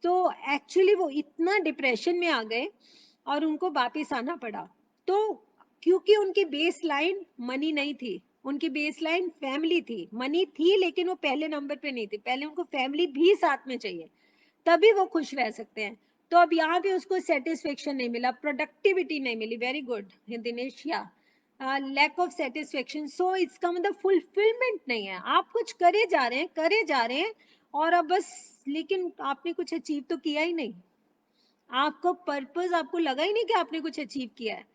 तो एक्चुअली वो इतना डिप्रेशन में आ गए और उनको वापस आना पड़ा। तो क्योंकि उनकी बेस लाइन मनी नहीं थी, उनकी बेस लाइन फैमिली थी। मनी थी लेकिन वो पहले नंबर पे नहीं थी, पहले उनको फैमिली भी साथ में चाहिए, तभी वो खुश रह सकते हैं। तो अब यहाँ पे उसको सेटिस्फेक्शन नहीं मिला, प्रोडक्टिविटी नहीं मिली। वेरी गुड दिनेश, या लैक ऑफ सेटिस्फेक्शन, सो इसका मतलब फुलफिलमेंट नहीं है। आप कुछ करे जा रहे हैं, करे जा रहे हैं, और अब बस, लेकिन आपने कुछ अचीव तो किया ही नहीं। आपको पर्पस, आपको लगा ही नहीं कि आपने कुछ अचीव किया है।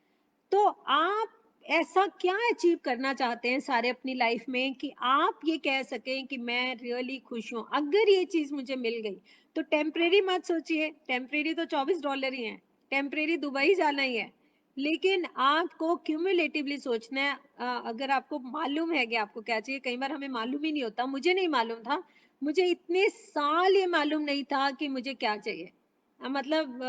तो आप ऐसा क्या अचीव करना चाहते हैं सारे अपनी लाइफ में कि आप ये कह सकें कि मैं रियली खुश हूं? अगर ये चीज मुझे मिल गई तो टेम्परेरी मत सोचिए, टेम्परेरी तो $24 ही है, टेम्परेरी दुबई जाना ही है। लेकिन आपको क्यूमुलेटिवली सोचना है। अगर आपको मालूम है कि आपको क्या चाहिए, कई बार हमें मालूम ही नहीं होता, मुझे नहीं मालूम था, मुझे इतने साल ये मालूम नहीं था कि मुझे क्या चाहिए। मतलब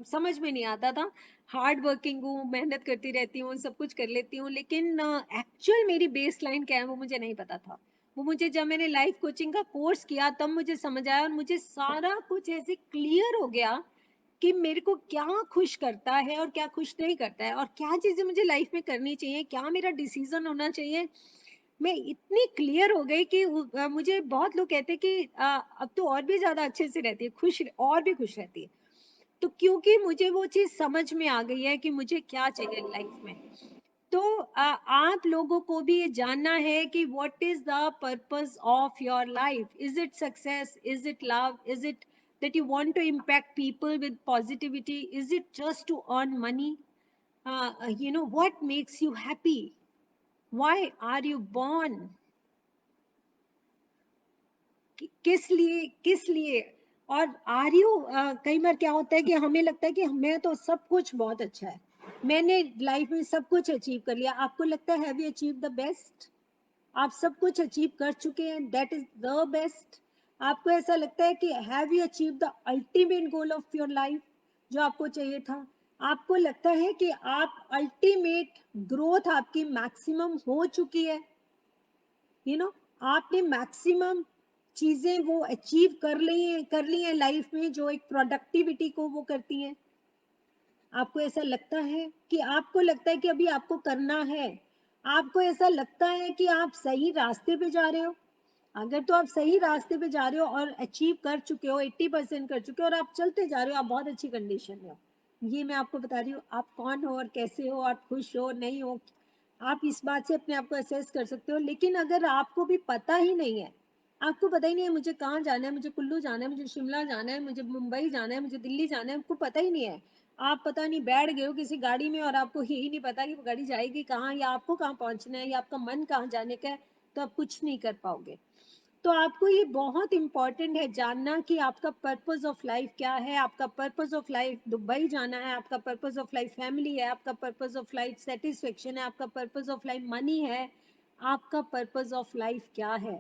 समझ में नहीं आता था। हार्ड वर्किंग हूँ, मेहनत करती रहती हूँ, सब कुछ कर लेती हूँ, लेकिन एक्चुअल मेरी बेस लाइन क्या है वो मुझे नहीं पता था। वो मुझे, जब मैंने लाइफ कोचिंग का कोर्स किया तब मुझे समझ आया, और मुझे सारा कुछ ऐसे क्लियर हो गया कि मेरे को क्या खुश करता है और क्या खुश नहीं करता है, और क्या चीजें मुझे लाइफ में करनी चाहिए, क्या मेरा डिसीजन होना चाहिए। मैं इतनी क्लियर हो गई कि मुझे बहुत लोग कहते हैं कि अब तो और भी ज्यादा अच्छे से रहती है, खुश, और भी खुश रहती है। तो क्योंकि मुझे वो चीज समझ में आ गई है कि मुझे क्या चाहिए लाइफ में। तो आप लोगों को भी ये जानना है कि what is the purpose of your life. Is it success, is it love, is it that you want to impact people with positivity, is it just to earn money? What makes you happy? Why are you born? किस लिए? और are you, कई बार क्या होता है कि हमें लगता है कि मैं तो सब कुछ बहुत अच्छा है, मैंने लाइफ में सब कुछ अचीव कर लिया। आपको लगता है have you achieve the best? आप सब कुछ अचीव कर चुके हैं, दैट इज द बेस्ट? आपको ऐसा लगता है कि have you achieve the ultimate goal of your life, जो आपको चाहिए था? आपको लगता है कि आप अल्टीमेट ग्रोथ आपकी मैक्सिमम हो चुकी है? आपने मैक्सिमम चीजें वो अचीव कर ली हैं लाइफ में, जो एक प्रोडक्टिविटी को वो करती हैं? आपको ऐसा लगता है कि आपको लगता है कि अभी आपको करना है? आपको ऐसा लगता है कि आप सही रास्ते पे जा रहे हो? अगर तो आप सही रास्ते पे जा रहे हो और अचीव कर चुके हो, 80% कर चुके हो, और आप चलते जा रहे हो, आप बहुत अच्छी कंडीशन में हो। ये मैं आपको बता रही हूँ, आप कौन हो और कैसे हो, आप खुश हो नहीं हो, आप इस बात से अपने आप को असेस कर सकते हो। लेकिन अगर आपको भी पता ही नहीं है, आपको पता ही नहीं है मुझे कहाँ जाना है, मुझे कुल्लू जाना है, मुझे शिमला जाना है, मुझे मुंबई जाना है, मुझे दिल्ली जाना है, आपको पता ही नहीं है, आप पता नहीं बैठ गए हो किसी गाड़ी में और आपको यही नहीं पता कि वो गाड़ी जाएगी कहाँ, या आपको कहाँ पहुंचना है, या आपका मन कहाँ जाने का है, तो आप कुछ नहीं कर पाओगे। तो आपको ये बहुत इंपॉर्टेंट है जानना कि आपका पर्पस ऑफ लाइफ क्या है। आपका पर्पस ऑफ लाइफ दुबई जाना है, आपका पर्पस ऑफ लाइफ फैमिली है, आपका पर्पस ऑफ लाइफ सेटिस्फेक्शन है, आपका पर्पस ऑफ लाइफ मनी है, आपका पर्पस ऑफ लाइफ क्या है?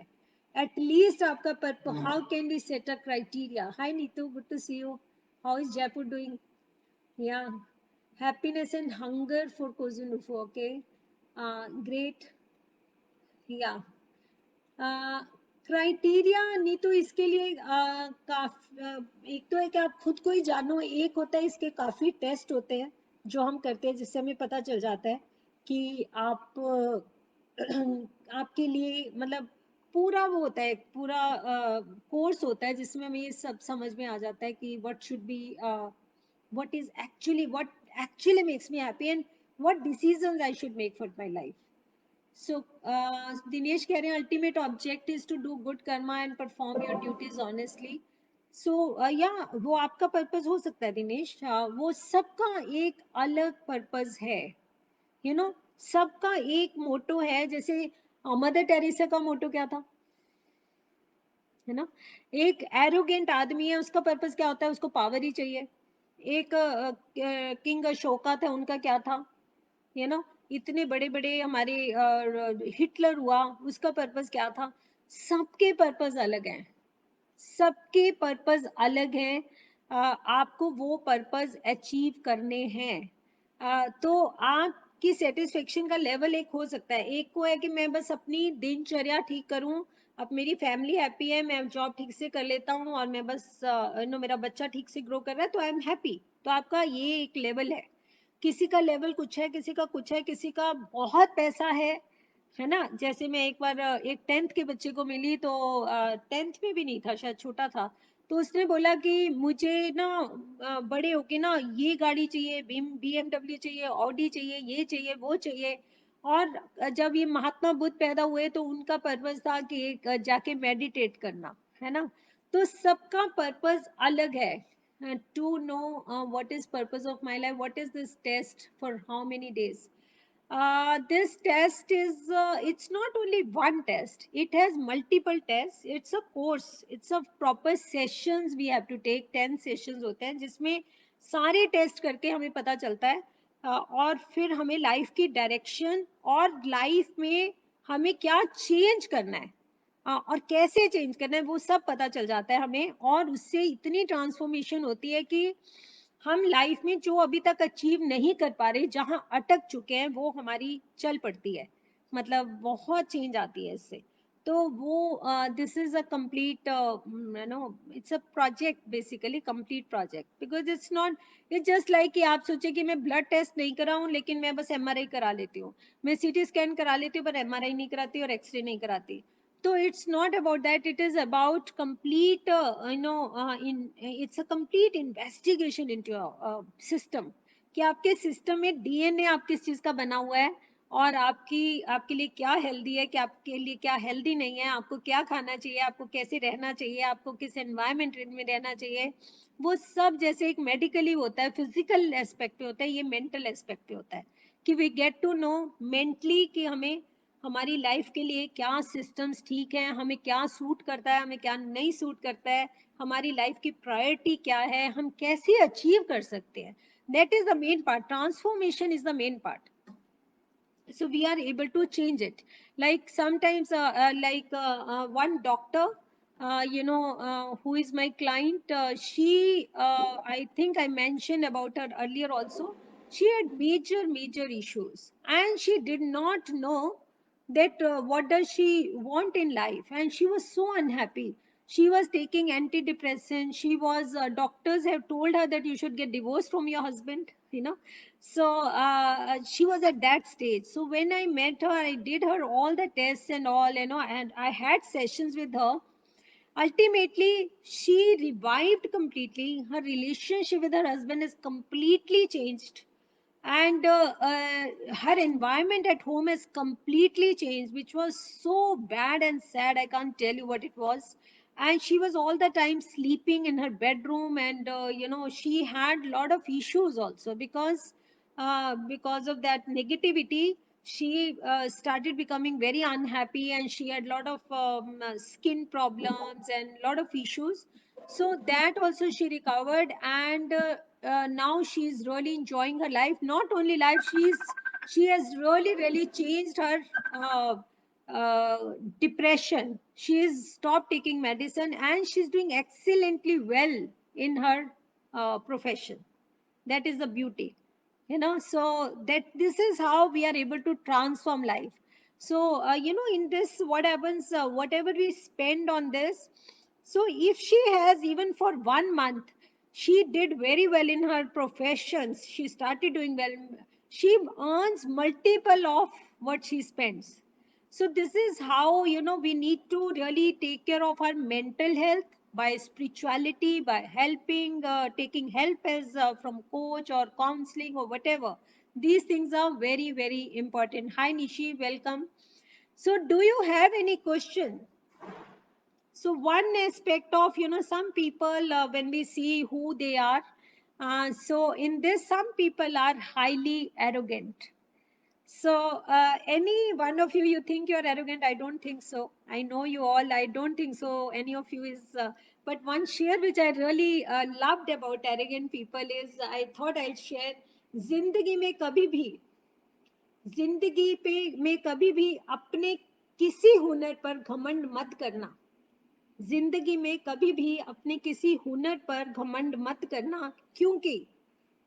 एटलीस्ट आपका purpose, how can we set a criteria? Hi Neetu, good to see you, how is Jaipur doing? या happiness and hunger for Kozunufu, okay? Great. Yeah. Criteria नहीं तो इसके लिए एक तो है कि आप खुद को ही जानो, एक होता है इसके काफी टेस्ट होते हैं जो हम करते हैं, जिससे हमें पता चल जाता है कि आप आपके लिए मतलब पूरा वो होता है, पूरा कोर्स होता है जिसमें हमें ये सब समझ में आ जाता है कि what should be, what actually makes me happy and what decisions I should make for my life. So, Dinesh कह रहे हैं ultimate object is to do good karma and perform your duties honestly. So, वो आपका purpose हो सकता है दिनेश, वो सबका एक अलग पर्पस है। सबका एक मोटो है। जैसे मदर टेरेसा का मोटो क्या था, है ना? एक एरोगेंट आदमी है, उसका पर्पस क्या होता है? उसको पावर ही चाहिए। एक किंग अशोका था, उनका क्या था? इतने बड़े बड़े हमारे हिटलर हुआ, उसका पर्पस क्या था? सबके पर्पस अलग हैं, सबके पर्पस अलग हैं। आपको वो पर्पस अचीव करने हैं। तो आपकी सेटिस्फेक्शन का लेवल एक हो सकता है, एक को है कि मैं बस अपनी दिनचर्या ठीक करूं, अब मेरी फैमिली हैप्पी है, मैं जॉब ठीक से कर लेता हूँ और मैं बस मेरा बच्चा ठीक से ग्रो कर रहा है तो आई एम हैप्पी। तो आपका ये एक लेवल है। किसी का लेवल कुछ है, किसी का कुछ है, किसी का बहुत पैसा है ना? जैसे मैं एक बार एक 10th के बच्चे को मिली तो 10th में भी नहीं था, शायद छोटा था। तो उसने बोला कि मुझे ना बड़े होके ना ये गाड़ी चाहिए, बीएमडब्ल्यू चाहिए, ऑडी चाहिए, ये चाहिए, वो चाहिए। और जब ये महात्मा बुद्ध पैदा हुए तो उनका पर्पस था कि एक जाके मेडिटेट करना, है ना? तो सबका पर्पस अलग है। To know what is purpose of my life, what is this test for how many days? This test is, it's not only one test, it has multiple tests. It's a course, it's a proper sessions we have to take, 10 sessions होते हैं जिसमें सारे test करके हमें पता चलता है। और फिर हमें लाइफ की डायरेक्शन और लाइफ में हमें क्या चेंज करना है, और कैसे चेंज करना है वो सब पता चल जाता है हमें। और उससे इतनी ट्रांसफॉर्मेशन होती है कि हम लाइफ में जो अभी तक अचीव नहीं कर पा रहे, जहां अटक चुके हैं, वो हमारी चल पड़ती है। मतलब बहुत चेंज आती है इससे। तो वो this is a complete it's a project, basically complete project, because it's not, it's just like कि आप सोचे कि मैं ब्लड टेस्ट नहीं कराऊं लेकिन मैं बस एमआरआई करा लेती हूँ, मैं सीटी स्कैन करा लेती हूँ पर एमआरआई नहीं कराती और एक्सरे नहीं कराती। So it's not about that. It is about complete, it's a complete investigation into your system. कि आपके सिस्टम में डीएनए आप किस चीज का बना हुआ है, और आपके लिए क्या हेल्दी है, कि आपके लिए क्या हेल्दी नहीं है, आपको क्या खाना चाहिए, आपको कैसे रहना चाहिए, आपको किस एनवायरमेंट में रहना चाहिए। वो सब जैसे एक मेडिकली होता है, फिजिकल एस्पेक्ट पे होता है, ये मेंटल एस्पेक्ट पे होता है। कि we get to know mentally कि हमें हमारी लाइफ के लिए क्या सिस्टम्स ठीक है, हमें क्या सूट करता है, हमें क्या नहीं सूट करता है, हमारी लाइफ की प्रायोरिटी क्या है, हम कैसे अचीव कर सकते हैं। That is the main part, transformation is the main part. So we are able to change it. Like sometimes one doctor, who is my client, she I think I mentioned about her earlier also. She had major issues and she did not know that what does she want in life, and she was so unhappy. She was taking antidepressants. She was doctors have told her that you should get divorced from your husband, so she was at that stage. So when I met her, I did her all the tests and all, and I had sessions with her. Ultimately, she revived completely. Her relationship with her husband is completely changed, and her environment at home has completely changed, which was so bad and sad, I can't tell you what it was. And she was all the time sleeping in her bedroom, and she had a lot of issues also, because of that negativity. She started becoming very unhappy, and she had a lot of skin problems and a lot of issues. So that also she recovered, and now she's really enjoying her life. Not only life, she has really changed her uh, depression. She's stopped taking medicine and she's doing excellently well in her profession. That is the beauty, so that this is how we are able to transform life. So in this, what happens, whatever we spend on this, so if she has, even for 1 month, she did very well in her professions, she started doing well, she earns multiple of what she spends. So this is how, we need to really take care of our mental health by spirituality, by helping, taking help as from coach or counseling or whatever. These things are very important. Hi Nishi, welcome. So do you have any question? So one aspect of, some people, when we see who they are, so in this, some people are highly arrogant. So, any one of you think you're arrogant? I don't think so. I know you all. I don't think so. Any of you is. But one share which I really loved about arrogant people is, I thought I'll share. जिंदगी में कभी भी, जिंदगी पे में कभी भी अपने किसी हुनर पर घमंड मत करना। जिंदगी में कभी भी अपने किसी हुनर पर घमंड मत करना, क्योंकि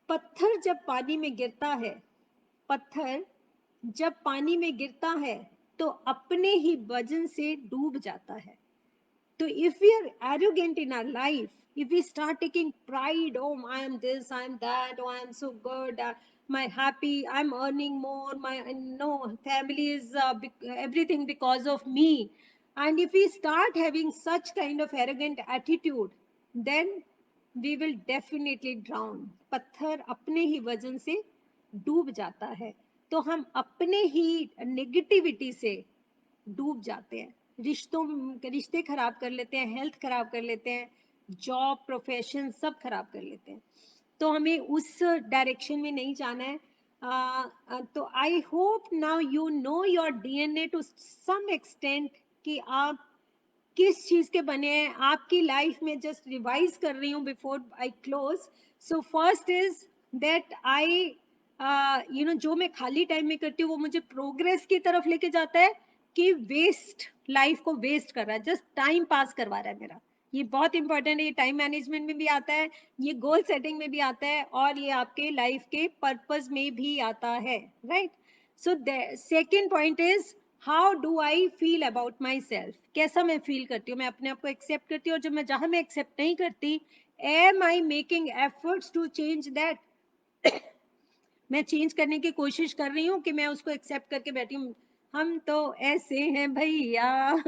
पत्थर जब पानी में गिरता है, पत्थर जब पानी में गिरता है, तो अपने ही वजन से डूब जाता है। So if we are arrogant in our life, if we start taking pride, oh, I am this, I am that, oh, I am so good, my happy, I'm earning more, my no family is everything because of me. And if we start having such kind of arrogant attitude, then we will definitely drown. पत्थर अपने ही वजन से डूब जाता है। तो हम अपने ही नेगेटिविटी से डूब जाते हैं, रिश्ते खराब कर लेते हैं, हेल्थ खराब कर लेते हैं, जॉब प्रोफेशन सब खराब कर लेते हैं। तो हमें उस डायरेक्शन में नहीं जाना है। तो I hope now you know your DNA to some extent कि आप किस चीज के बने हैं आपकी लाइफ में। जस्ट रिवाइज कर रही हूँ before I close. So first is that I जो मैं खाली टाइम में करती हूँ वो मुझे प्रोग्रेस की तरफ लेके जाता है कि वेस्ट लाइफ को वेस्ट कर रहा है, जस्ट टाइम पास करवा रहा है मेरा। ये बहुत इंपॉर्टेंट है, ये टाइम मैनेजमेंट में भी आता है, ये गोल सेटिंग में भी आता है, और ये आपके लाइफ के पर्पस में भी आता है, right. So second point is how do I feel about my self, कैसा मैं फील करती हूँ, मैं अपने आप को एक्सेप्ट करती हूँ, और जब मैं जहां मैं एक्सेप्ट नहीं करती, am I making efforts to change that, मैं चेंज करने की कोशिश कर रही हूँ कि मैं उसको एक्सेप्ट करके बैठी हूँ, हम तो ऐसे हैं भैया।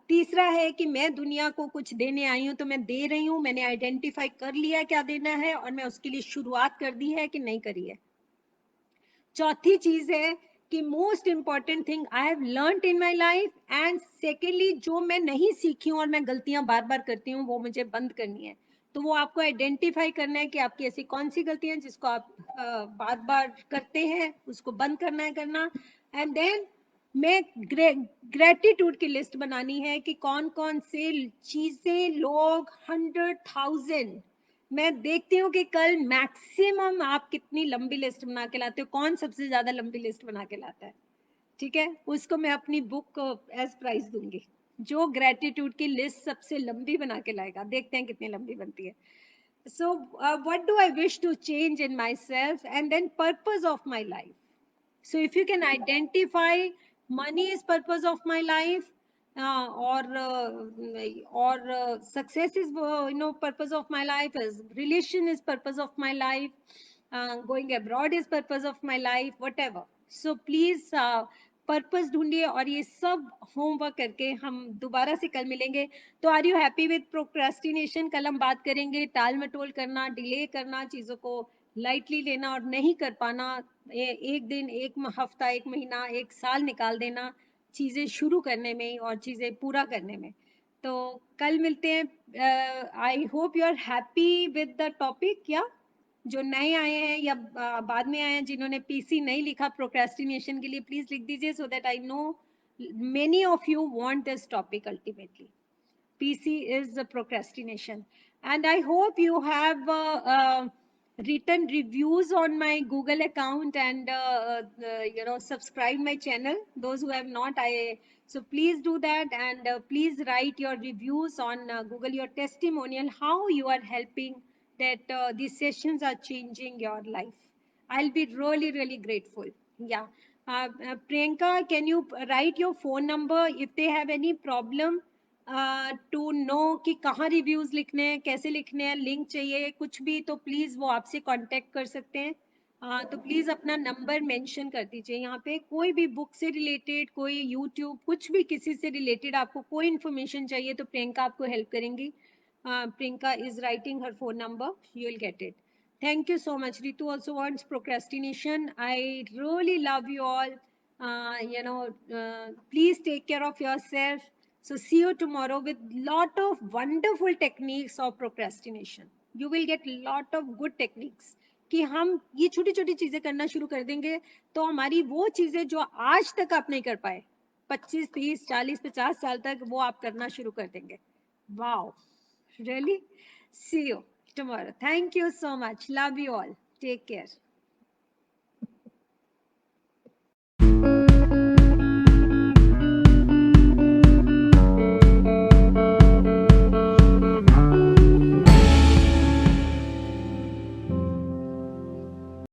तीसरा है कि मैं दुनिया को कुछ देने आई हूँ तो मैं दे रही हूँ, मैंने आइडेंटिफाई कर लिया क्या देना है और मैं उसके लिए शुरुआत कर दी है कि नहीं करी है। चौथी चीज है कि most important thing I have learned in my life, and secondly जो मैं नहीं सीखी हूँ और मैं गलतियां बार बार करती हूँ वो मुझे बंद करनी है। तो वो आपको आइडेंटिफाई करना है कि आपकी ऐसी कौन सी गलतियां जिसको आप बार बार करते हैं, उसको बंद करना है करना। एंड देन मैं ग्रेटिट्यूड की लिस्ट बनानी है कि कौन कौन से चीजें, लोग, 100,000, मैं देखती हूँ कि कल मैक्सिमम आप कितनी लंबी लिस्ट बना के लाते हो, कौन सबसे ज्यादा लंबी लिस्ट बना के लाता है, ठीक है, उसको मैं अपनी बुक एज प्राइस दूंगी। जो ग्रेटिट्यूड की लिस्ट सबसे लंबी बना के लाएगा, देखते हैं कितनी लंबी बनती है। So what do I wish to change in myself, and then purpose of my life. So if you can identify money is purpose of my life, or success is purpose of my life, is relation is purpose of my life, going abroad is purpose of my life, whatever. So please purpose ढूंढिए, और ये सब homework करके हम दोबारा से कल मिलेंगे। तो are you happy with procrastination? कल हम बात करेंगे टाल मटोल करना, डिले करना, चीजों को लाइटली लेना और नहीं कर पाना, एक दिन, एक हफ्ता, एक महीना, एक साल निकाल देना चीजें शुरू करने में और चीजें पूरा करने में। तो कल मिलते हैं। I hope you are happy with the topic. या जो नए आए हैं या बाद में आए हैं जिन्होंने पीसी नहीं लिखा प्रोक्रेस्टिनेशन के लिए, प्लीज लिख दीजिए, so that I know many of you want this topic ultimately. PC is the procrastination. And I hope you have written reviews on my Google account, and subscribe my channel. Those who have not, so please do that, and please write your reviews on Google, your testimonial, how you are helping, that these sessions are changing your life. I'll be really, really grateful. Yeah. Priyanka, can you write your phone number if they have any problem to know कि कहाँ reviews लिखने हैं, कैसे लिखने हैं, link चाहिए कुछ भी, तो प्लीज वो आपसे कांटेक्ट कर सकते हैं। तो प्लीज अपना नंबर मेंशन कर दीजिए यहाँ पे। कोई भी बुक से रिलेटेड, कोई यूट्यूब, कुछ भी किसी से रिलेटेड आपको कोई इन्फॉर्मेशन चाहिए तो प्रियंका आपको हेल्प करेंगी। Priyanka is writing her phone number, you will get it. Thank you so much. Ritu also wants procrastination. I really love you all. Please take care of yourself. So see you tomorrow with lot of wonderful techniques of procrastination. You will get lot of good techniques कि हम ये छोटी छोटी चीजें करना शुरू कर देंगे तो हमारी वो चीजें जो आज तक आप नहीं कर पाए, 25, 30, 40, 50 साल तक, वो आप करना शुरू कर देंगे। Wow, really? See you tomorrow. Thank you so much. Love you all. Take care.